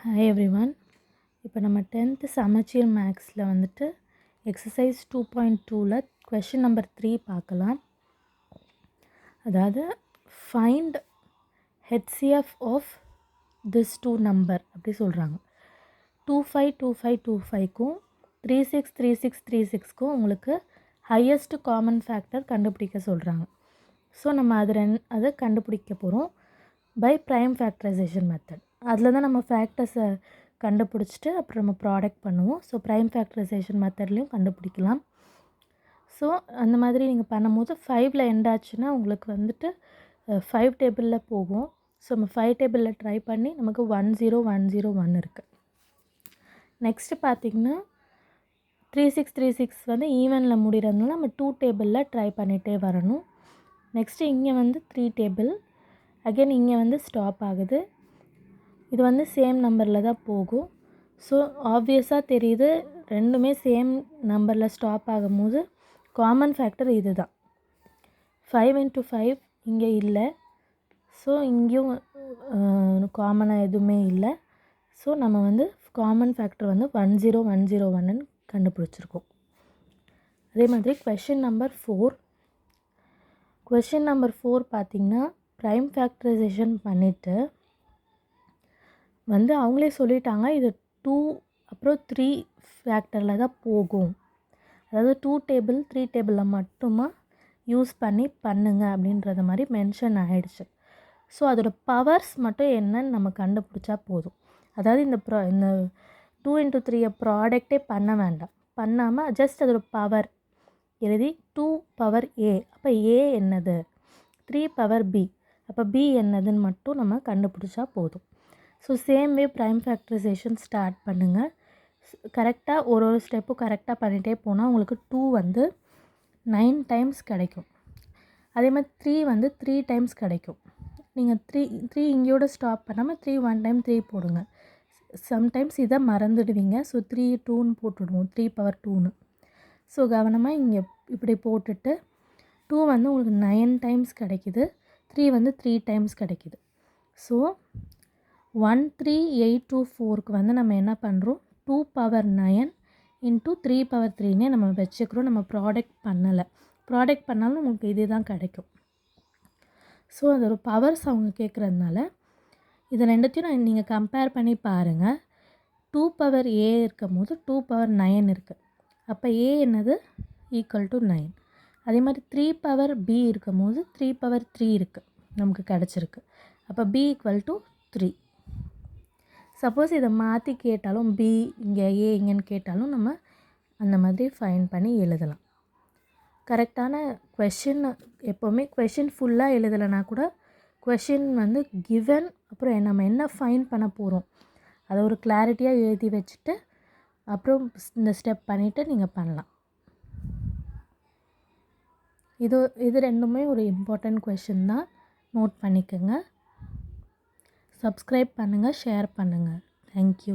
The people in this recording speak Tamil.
Hi everyone. இப்போ நம்ம 10th சமச்சீர் மேக்ஸில் வந்துட்டு எக்ஸசைஸ் 2.2ல் கொஷின் நம்பர் 3 பார்க்கலாம். அதாவது find HCF of this two number அப்படி சொல்கிறாங்க. 252525க்கும் 363636க்கும் உங்களுக்கு ஹையஸ்ட் காமன் ஃபேக்டர் கண்டுபிடிக்க சொல்கிறாங்க. ஸோ நம்ம அதை கண்டுபிடிக்க போகிறோம் பை ப்ரைம் ஃபேக்டரைசேஷன் மெத்தட். அதில் தான் நம்ம ஃபேக்டர்ஸை கண்டுபிடிச்சிட்டு அப்புறம் நம்ம ப்ராடக்ட் பண்ணுவோம். ஸோ ப்ரைம் ஃபேக்டரைசேஷன் மெத்தட்லேயும் கண்டுபிடிக்கலாம். ஸோ அந்த மாதிரி நீங்கள் பண்ணும்போது 5ல் எண்ட் ஆச்சுன்னா உங்களுக்கு வந்துட்டு 5 டேபிளில் போகும். ஸோ நம்ம 5 டேபிளில் ட்ரை பண்ணி நமக்கு 10101 இருக்குது. நெக்ஸ்ட்டு பார்த்திங்கன்னா 3636 வந்து ஈவனில் முடிகிறதுனால நம்ம 2 டேபிளில் ட்ரை பண்ணிகிட்டே வரணும். நெக்ஸ்ட்டு இங்கே வந்து 3 டேபிள், அகெயின் இங்கே வந்து ஸ்டாப் ஆகுது. இது வந்து சேம் நம்பரில் தான் போகும். ஸோ ஆப்வியஸாக தெரியுது ரெண்டுமே சேம் நம்பரில் ஸ்டாப் ஆகும்போது காமன் ஃபேக்டர் இது தான். 5 × 5 இங்கே இல்லை. ஸோ இங்கேயும் காமனாக எதுவுமே இல்லை. ஸோ நம்ம வந்து காமன் ஃபேக்டர் வந்து 10101ன்னு கண்டுபிடிச்சிருக்கோம். அதே மாதிரி கொஷின் நம்பர் 4. கொஷின் நம்பர் 4 பார்த்திங்கன்னா ப்ரைம் ஃபேக்டரைசேஷன் பண்ணிவிட்டு வந்து அவங்களே சொல்லிட்டாங்க இது 2 அப்புறம் 3 ஃபேக்டரில் தான் போகும். அதாவது 2 டேபிள் 3 டேபிளில் மட்டுமா யூஸ் பண்ணி பண்ணுங்க அப்படின்றத மாதிரி மென்ஷன் ஆகிடுச்சு. ஸோ அதோட பவர்ஸ் மட்டும் என்னன்னு நம்ம கண்டுபிடிச்சா போதும். அதாவது இந்த 2 × 3 ப்ராடக்டே பண்ண வேண்டாம். பண்ணாமல் ஜஸ்ட் அதோட பவர் எழுதி 2 பவர் A, அப்போ A என்னது, 3 பவர் B, அப்போ B என்னதுன்னு மட்டும் நம்ம கண்டுபிடிச்சா போதும். So same way prime factorisation start பண்ணுங்கள். கரெக்டாக ஒரு ஸ்டெப்பும் கரெக்டாக பண்ணிகிட்டே போனால் உங்களுக்கு 2 வந்து 9 டைம்ஸ் கிடைக்கும். அதே மாதிரி 3 வந்து 3 டைம்ஸ் கிடைக்கும். நீங்கள் 3 இங்கேயோட ஸ்டாப் பண்ணாமல் 3 1 டைம் 3 போடுங்க. சம்டைம்ஸ் இதை மறந்துடுவீங்க. ஸோ 3 2ன்னு போட்டுடுவோம், 3 பவர் 2ன்னு. ஸோ கவனமாக இங்கே இப்படி போட்டுட்டு 2 வந்து உங்களுக்கு 9 டைம்ஸ் கிடைக்கிது, 3 வந்து 3 டைம்ஸ் கிடைக்கிது. ஸோ 13824க்கு வந்து நம்ம என்ன பண்ணுறோம், 2 பவர் 9 × 3 பவர் 3ன்னே நம்ம வச்சுக்கிறோம். நம்ம ப்ராடக்ட் பண்ணலை. ப்ராடக்ட் பண்ணாலும் உங்களுக்கு இதே தான் கிடைக்கும். ஸோ அதோட பவர்ஸ் அவங்க கேட்குறதுனால இது ரெண்டுத்தையும் நீங்கள் கம்பேர் பண்ணி பாருங்கள். 2 பவர் A இருக்கும் போது 2 பவர் 9 இருக்குது. அப்போ A என்னது ஈக்குவல் டு 9. அதே மாதிரி 3 பவர் B இருக்கும் போது 3 பவர் 3 இருக்குது நமக்கு கிடச்சிருக்கு. அப்போ B ஈக்குவல் டு 3. சப்போஸ் இதை மாற்றி கேட்டாலும் B இங்கே A இங்கேன்னு கேட்டாலும் நம்ம அந்த மாதிரி ஃபைன் பண்ணி எழுதலாம். கரெக்டான கொஷின் எப்போவுமே கொஷின் ஃபுல்லாக எழுதலைனா கூட கொஷின் வந்து கிவன் அப்புறம் நம்ம என்ன ஃபைன் பண்ண போகிறோம் அதை ஒரு கிளாரிட்டியாக எழுதி வச்சுட்டு அப்புறம் இந்த ஸ்டெப் பண்ணிவிட்டு நீங்கள் பண்ணலாம். இது ரெண்டுமே ஒரு இம்பார்ட்டண்ட் கொஷின் தான், நோட் பண்ணிக்கோங்க. சப்ஸ்கிரைப் பண்ணுங்கள், ஷேர் பண்ணுங்கள். தேங்க்யூ.